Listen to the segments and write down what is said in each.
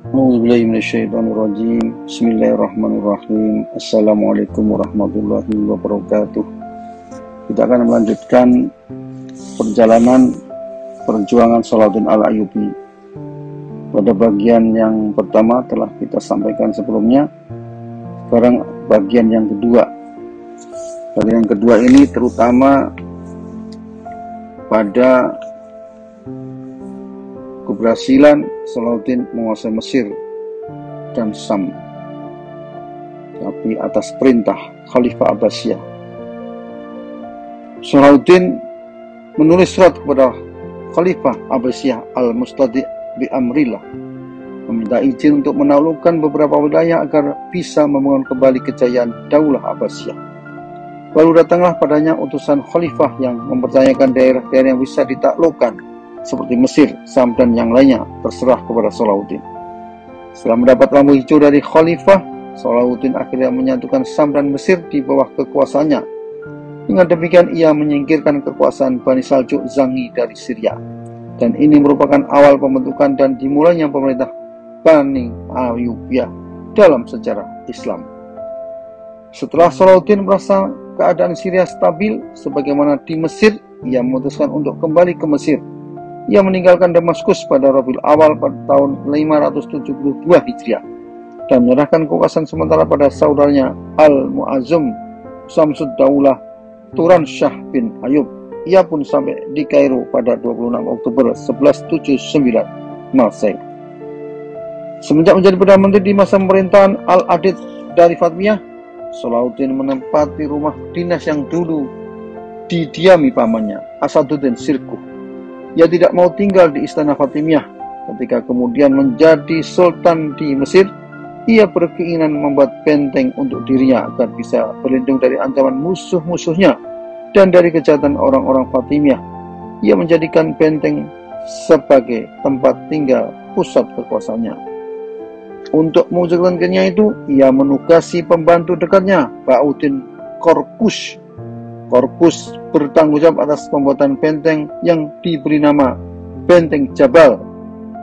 A'udzubillahi minasyaitonirrajim. Bismillahirrahmanirrahim. Assalamualaikum warahmatullahi wabarakatuh. Kita akan melanjutkan perjalanan perjuangan Salahuddin Al-Ayyubi. Pada bagian yang pertama telah kita sampaikan sebelumnya. Sekarang bagian yang kedua. Bagian yang kedua ini terutama pada keberhasilan Salahuddin menguasai Mesir dan Syam, tapi atas perintah Khalifah Abbasiyah. Salahuddin menulis surat kepada Khalifah Abbasiyah Al-Mustadi' bi Amrillah, meminta izin untuk menaklukkan beberapa wilayah agar bisa membangun kembali kejayaan Daulah Abbasiyah. Lalu datanglah padanya utusan Khalifah yang mempertanyakan daerah-daerah yang bisa ditaklukkan seperti Mesir, Syam, dan yang lainnya terserah kepada Salahuddin. Setelah mendapat lampu hijau dari Khalifah, Salahuddin akhirnya menyatukan Syam dan Mesir di bawah kekuasaannya. Dengan demikian ia menyingkirkan kekuasaan Bani Saljuk Zangi dari Syria. Dan ini merupakan awal pembentukan dan dimulainya pemerintah Bani Ayyubiyah dalam sejarah Islam. Setelah Salahuddin merasa keadaan Syria stabil sebagaimana di Mesir, ia memutuskan untuk kembali ke Mesir. Ia meninggalkan Damaskus pada Rabiul Awal pada tahun 572 Hijriah dan menyerahkan kekuasaan sementara pada saudaranya Al-Mu'azzam Syamsud Daulah Turan Shah bin Ayub. Ia pun sampai di Kairo pada 26 Oktober 1179 Masehi. Semenjak menjadi Perdana Menteri di masa pemerintahan Al-Adid dari Fatimiyah, Salahuddin menempati rumah dinas yang dulu didiami pamannya Asaduddin Sirkuh. Ia tidak mau tinggal di istana Fatimiyah. Ketika kemudian menjadi sultan di Mesir, ia berkeinginan membuat benteng untuk dirinya agar bisa berlindung dari ancaman musuh-musuhnya dan dari kejahatan orang-orang Fatimiyah. Ia menjadikan benteng sebagai tempat tinggal pusat kekuasaannya. Untuk mewujudkannya itu, ia menugasi pembantu dekatnya, Ba'uddin Qorqus. Qorqus bertanggung jawab atas pembuatan benteng yang diberi nama Benteng Jabal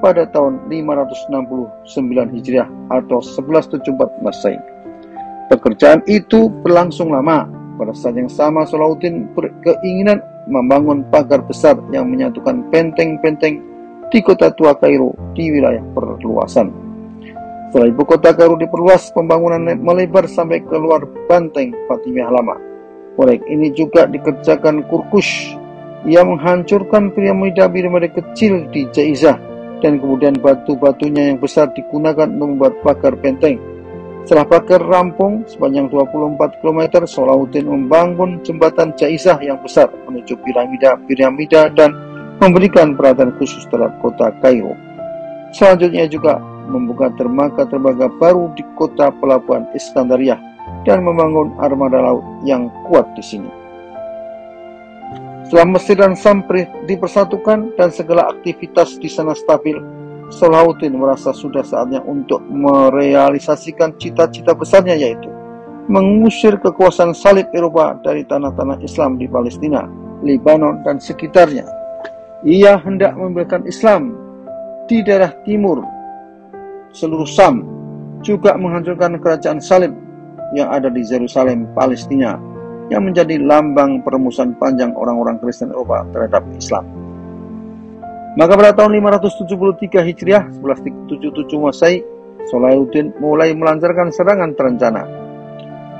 pada tahun 569 Hijriah atau 1174 Masehi. Pekerjaan itu berlangsung lama. Pada saat yang sama, Salahuddin berkeinginan membangun pagar besar yang menyatukan benteng-benteng di kota tua Kairo di wilayah perluasan. Setelah ibu kota Kairo diperluas, pembangunan melebar sampai keluar benteng Fatimiyah lama. Proyek ini juga dikerjakan Qorqus. Ia menghancurkan piramida-piramida kecil di Jaizah dan kemudian batu-batunya yang besar digunakan untuk membuat pagar benteng. Setelah pagar rampung sepanjang 24 km, Salahuddin membangun jembatan Jaizah yang besar menuju piramida-piramida dan memberikan perhatian khusus terhadap kota Kairo. Selanjutnya juga membuka dermaga-dermaga baru di kota pelabuhan Iskandariah dan membangun armada laut yang kuat di sini. Setelah Mesir dan Syam dipersatukan dan segala aktivitas di sana stabil, Salahuddin merasa sudah saatnya untuk merealisasikan cita-cita besarnya, yaitu mengusir kekuasaan salib Eropa dari tanah-tanah Islam di Palestina, Lebanon, dan sekitarnya. Ia hendak memberikan Islam di daerah timur seluruh Syam, juga menghancurkan kerajaan salib yang ada di Yerusalem, Palestina, yang menjadi lambang permusuhan panjang orang-orang Kristen Eropa terhadap Islam. Maka pada tahun 573 Hijriah, 1177 Masehi, Salahuddin mulai melancarkan serangan terencana.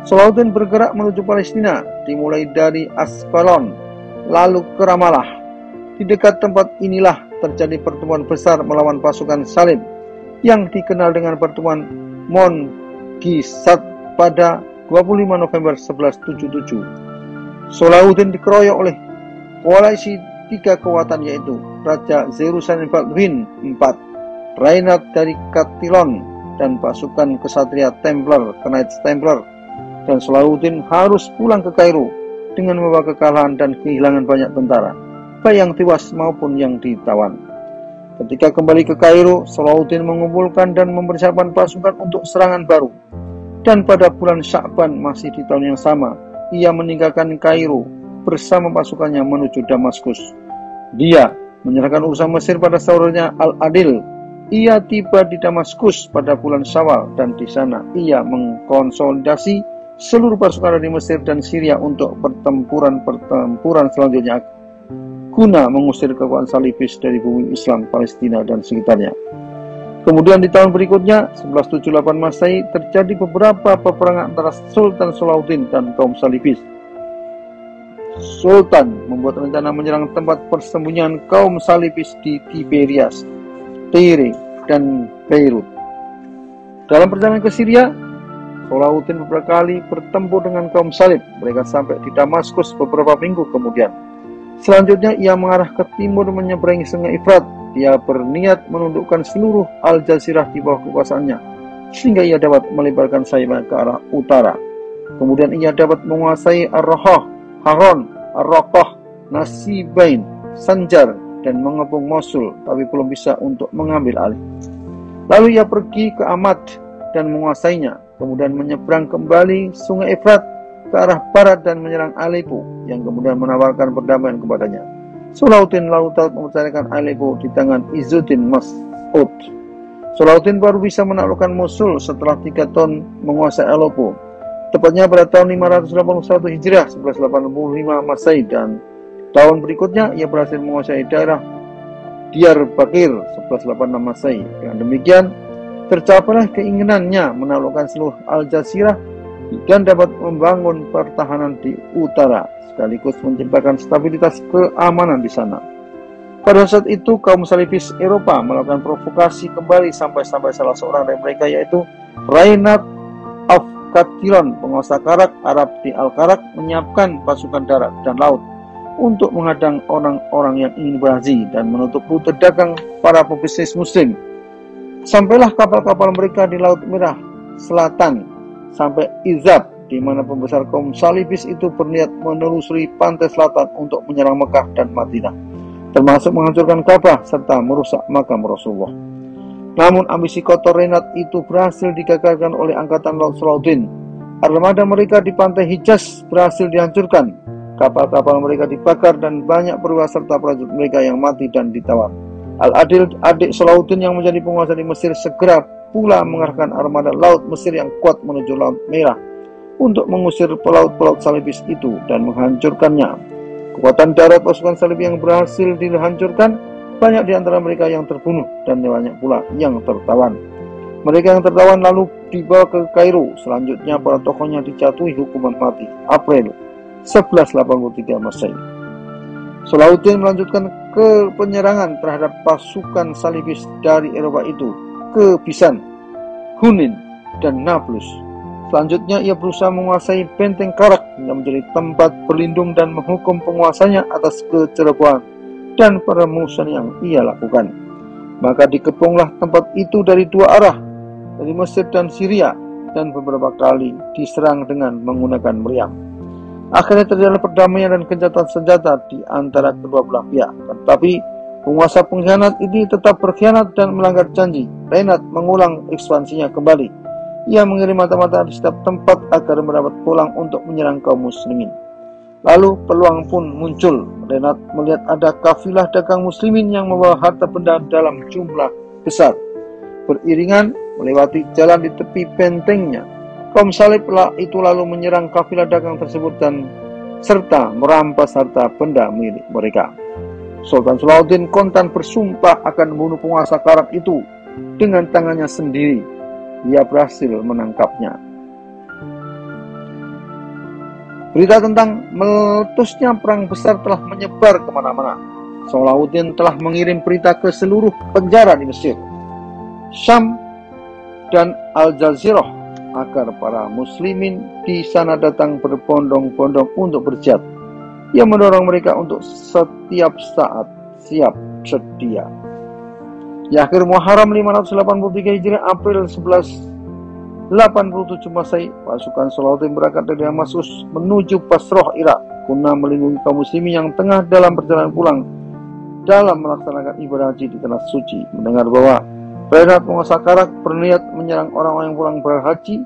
Salahuddin bergerak menuju Palestina, dimulai dari Asqalon, lalu ke Ramallah. Di dekat tempat inilah terjadi pertemuan besar melawan pasukan salib yang dikenal dengan pertemuan Mongisat pada 25 November 1177. Salahuddin dikeroyok oleh koalisi tiga kekuatan, yaitu Raja Zerusalem Baldwin IV, Reinhard dari Katilon, dan pasukan kesatria Templar, Knights Templar. Dan Salahuddin harus pulang ke Kairo dengan membawa kekalahan dan kehilangan banyak tentara, baik yang tewas maupun yang ditawan. Ketika kembali ke Kairo, Salahuddin mengumpulkan dan mempersiapkan pasukan untuk serangan baru. Dan pada bulan Sya'ban masih di tahun yang sama, ia meninggalkan Kairo bersama pasukannya menuju Damaskus. Dia menyerahkan urusan Mesir pada saudaranya Al-Adil Ia tiba di Damaskus pada bulan Syawal dan di sana ia mengkonsolidasi seluruh pasukan dari Mesir dan Syria untuk pertempuran selanjutnya guna mengusir kekuatan salibis dari bumi Islam, Palestina dan sekitarnya. Kemudian di tahun berikutnya, 1178 Masehi, terjadi beberapa peperangan antara Sultan Salahuddin dan kaum salibis. Sultan membuat rencana menyerang tempat persembunyian kaum salibis di Tiberias, Tyre, dan Beirut. Dalam perjalanan ke Syria, Salahuddin beberapa kali bertempur dengan kaum salib. Mereka sampai di Damaskus beberapa minggu kemudian. Selanjutnya ia mengarah ke timur menyeberangi Sungai Efrat. Dia berniat menundukkan seluruh Al-Jazirah di bawah kekuasaannya, sehingga ia dapat melebarkan sayapnya ke arah utara. Kemudian ia dapat menguasai Ar-Rahah, Haron, Ar-Raqah, Nasibain, Sanjar, dan mengepung Mosul, tapi belum bisa untuk mengambil alih. Lalu ia pergi ke Amad dan menguasainya, kemudian menyeberang kembali Sungai Efrat ke arah barat dan menyerang Aleppo, yang kemudian menawarkan perdamaian kepadanya. Salahuddin lalu dapat mempercayakan Aleppo di tangan Izzuddin Mas'ud. Salahuddin baru bisa menaklukkan Mosul setelah 3 tahun menguasai Aleppo, tepatnya pada tahun 581 Hijriah 1185 Masehi, dan tahun berikutnya ia berhasil menguasai daerah Diyarbakir 1186 Masehi. Dengan demikian, tercapailah keinginannya menaklukkan seluruh Al-Jazirah dan dapat membangun pertahanan di utara, sekaligus menciptakan stabilitas keamanan di sana. Pada saat itu, kaum salibis Eropa melakukan provokasi kembali sampai salah seorang dari mereka, yaitu Reinhard of Catiron, penguasa Karak Arab di Al-Karak, menyiapkan pasukan darat dan laut untuk menghadang orang-orang yang ingin berazi dan menutup rute dagang para pebisnis muslim. Sampailah kapal-kapal mereka di Laut Merah Selatan sampai Izab, di mana pembesar kaum salibis itu berniat menelusuri pantai selatan untuk menyerang Mekah dan Madinah, termasuk menghancurkan Ka'bah serta merusak makam Rasulullah. Namun ambisi kotor Reinhard itu berhasil digagalkan oleh angkatan laut Salahuddin. Armada mereka di pantai Hijaz berhasil dihancurkan, kapal-kapal mereka dibakar dan banyak perwira serta prajurit mereka yang mati dan ditawan. Al-Adil, adik Salahuddin yang menjadi penguasa di Mesir, segera pula mengarahkan armada laut Mesir yang kuat menuju Laut Merah untuk mengusir pelaut-pelaut salibis itu dan menghancurkannya. Kekuatan darat pasukan salib yang berhasil dihancurkan, banyak di antara mereka yang terbunuh dan banyak pula yang tertawan. Mereka yang tertawan lalu dibawa ke Kairo. Selanjutnya para tokohnya dijatuhi hukuman mati April 1183 Masehi. Salahuddin melanjutkan ke penyerangan terhadap pasukan salibis dari Eropa itu ke Bisan, Hunin, dan Nablus. Selanjutnya ia berusaha menguasai benteng Karak yang menjadi tempat berlindung dan menghukum penguasanya atas kecerobohan dan permusuhan yang ia lakukan. Maka dikepunglah tempat itu dari 2 arah, dari Mesir dan Syria, dan beberapa kali diserang dengan menggunakan meriam. Akhirnya terjadi perdamaian dan gencatan senjata di antara kedua belah pihak. Tetapi penguasa pengkhianat ini tetap berkhianat dan melanggar janji. Reinhard mengulang ekspansinya kembali. Ia mengirim mata-mata di setiap tempat agar mendapat pulang untuk menyerang kaum muslimin. Lalu peluang pun muncul. Reinhard melihat ada kafilah dagang muslimin yang membawa harta benda dalam jumlah besar, beriringan melewati jalan di tepi bentengnya. Kaum salib itu lalu menyerang kafilah dagang tersebut dan serta merampas harta benda milik mereka. Sultan Salahuddin kontan bersumpah akan membunuh penguasa Karak itu dengan tangannya sendiri. Ia berhasil menangkapnya. Berita tentang meletusnya perang besar telah menyebar kemana-mana. Salahuddin telah mengirim berita ke seluruh penjara di Mesir, Syam, dan Al-Jazirah agar para muslimin di sana datang berbondong-bondong untuk berjihad. Ia mendorong mereka untuk setiap saat siap sedia. Di akhir Muharram 583 Hijriah, April 1187 Masehi, pasukan Salahuddin berangkat dari Damaskus menuju Basrah, Irak, guna melindungi kaum muslimin yang tengah dalam perjalanan pulang dalam melaksanakan ibadah haji di tanah suci. Mendengar bahwa Reinhard penguasa Karak berniat menyerang orang-orang yang pulang berhaji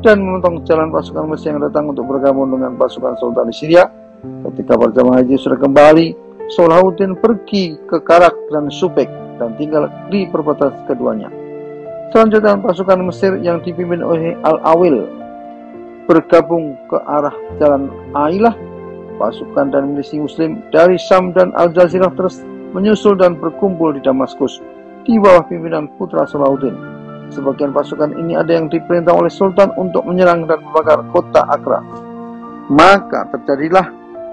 dan memotong jalan pasukan Mesir yang datang untuk bergabung dengan pasukan Sultan di Syria. Ketika para jemaah haji sudah kembali, Salahuddin pergi ke Karak dan Subek dan tinggal di perbatasan keduanya. Selanjutnya pasukan Mesir yang dipimpin oleh Al-Awil bergabung ke arah jalan Ailah. Pasukan dan milisi muslim dari Syam dan Al-Jazirah terus menyusul dan berkumpul di Damaskus di bawah pimpinan putra Salahuddin. Sebagian pasukan ini ada yang diperintah oleh Sultan untuk menyerang dan membakar kota Akra. Maka terjadilah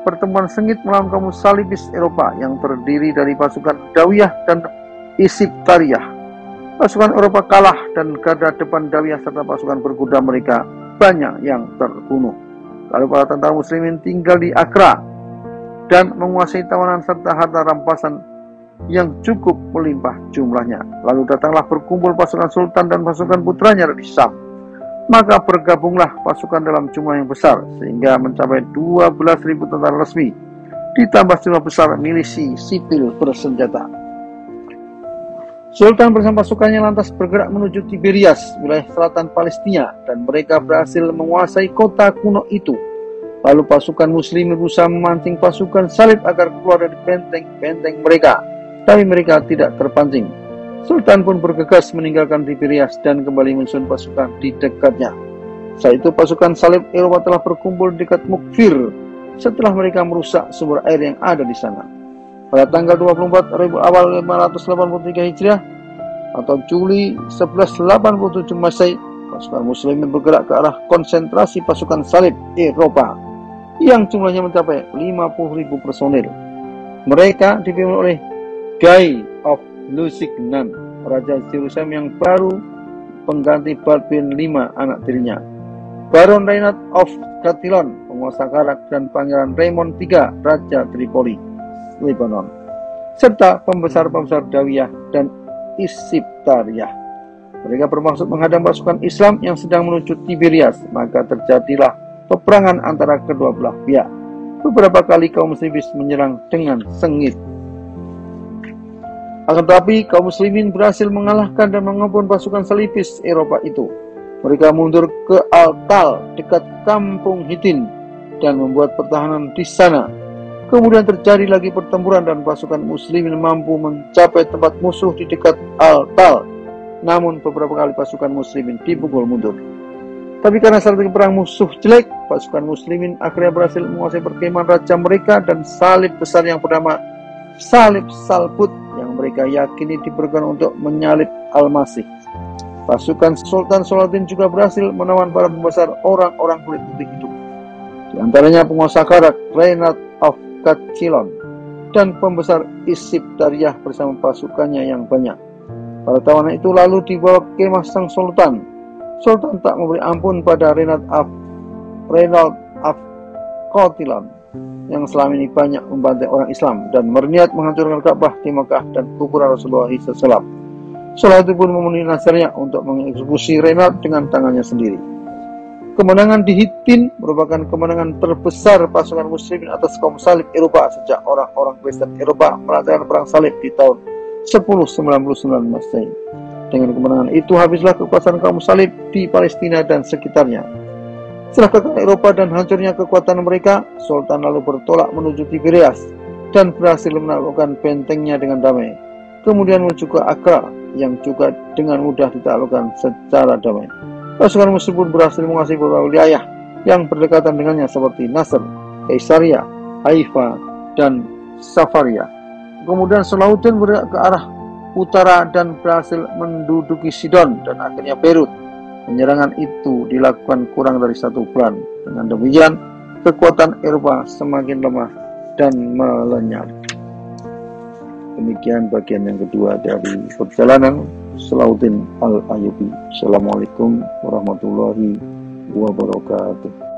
pertemuan sengit melawan kaum Salibis Eropa yang terdiri dari pasukan Dawiyah dan Isiptariyah. Pasukan Eropa kalah dan garda depan Dawiyah serta pasukan berkuda mereka banyak yang terbunuh. Lalu para tentara muslimin tinggal di Akra dan menguasai tawanan serta harta rampasan yang cukup melimpah jumlahnya. Lalu datanglah berkumpul pasukan sultan dan pasukan putranya dari Syam. Maka bergabunglah pasukan dalam jumlah yang besar sehingga mencapai 12.000 tentara resmi ditambah jumlah besar milisi sipil bersenjata. Sultan bersama pasukannya lantas bergerak menuju Tiberias, wilayah selatan Palestina, dan mereka berhasil menguasai kota kuno itu. Lalu pasukan muslim berusaha memancing pasukan salib agar keluar dari benteng-benteng mereka, tapi mereka tidak terpancing. Sultan pun bergegas meninggalkan Tiberias dan kembali menyusun pasukan di dekatnya. Saat itu pasukan salib Eropa telah berkumpul di dekat Mukfir setelah mereka merusak sumber air yang ada di sana. Pada tanggal 24 Rabiul Awal 583 Hijriah atau Juli 1187 Masehi, pasukan muslimin bergerak ke arah konsentrasi pasukan salib Eropa yang jumlahnya mencapai 50.000 personil. Mereka dipimpin oleh Guy of Lusignan, Raja Yerusalem yang baru pengganti Baldwin V anak tirinya, Baron Reynard of Chatillon, penguasa Karak, dan Pangeran Raymond III, Raja Tripoli, Lebanon, serta pembesar-pembesar Dawiyah dan Isiptariyah. Mereka bermaksud menghadang pasukan Islam yang sedang menuju Tiberias. Maka terjadilah peperangan antara kedua belah pihak. Beberapa kali kaum muslimin menyerang dengan sengit. Akan tetapi kaum muslimin berhasil mengalahkan dan mengebun pasukan salibis Eropa itu. Mereka mundur ke Al-Tal dekat kampung Hitin dan membuat pertahanan di sana. Kemudian terjadi lagi pertempuran dan pasukan muslimin mampu mencapai tempat musuh di dekat Al-Tal. Namun beberapa kali pasukan muslimin dipukul mundur. Tapi karena strategi perang musuh jelek, pasukan muslimin akhirnya berhasil menguasai perkemahan raja mereka dan salib besar yang bernama Salib Salbut yang mereka yakini dipergunakan untuk menyalib Al-Masih. Pasukan Sultan Salahuddin juga berhasil menawan para pembesar orang-orang kulit putih itu. Di antaranya penguasa Karak, Reynard of Chatillon, dan pembesar Isiptariyah bersama pasukannya yang banyak. Pada tawanan itu lalu dibawa ke kemah sang sultan. Sultan tak memberi ampun pada Reynard of Chatillon yang selama ini banyak membantai orang Islam dan berniat menghancurkan Ka'bah di Makkah dan kuburan Rasulullah SAW. Setelah itu pun memenuhi nazarnya untuk mengeksekusi Reynard dengan tangannya sendiri. Kemenangan di Hittin merupakan kemenangan terbesar pasukan muslimin atas kaum salib Eropa sejak orang-orang Kristen Eropa melancarkan perang salib di tahun 1099 Masehi. Dengan kemenangan itu habislah kekuasaan kaum salib di Palestina dan sekitarnya. Setelah kekalahan Eropa dan hancurnya kekuatan mereka, Sultan lalu bertolak menuju Tiberias dan berhasil menaklukkan bentengnya dengan damai. Kemudian menuju ke Akra yang juga dengan mudah ditaklukkan secara damai. Pasukan muslim pun berhasil menguasai beberapa wilayah yang berdekatan dengannya seperti Nasr, Kaisaria, Haifa, dan Safaria. Kemudian Salahuddin bergerak ke arah utara dan berhasil menduduki Sidon dan akhirnya Beirut. Penyerangan itu dilakukan kurang dari 1 bulan. Dengan demikian, kekuatan Eropa semakin lemah dan melenyap. Demikian bagian yang kedua dari perjalanan Salahuddin Al-Ayyubi. Assalamualaikum warahmatullahi wabarakatuh.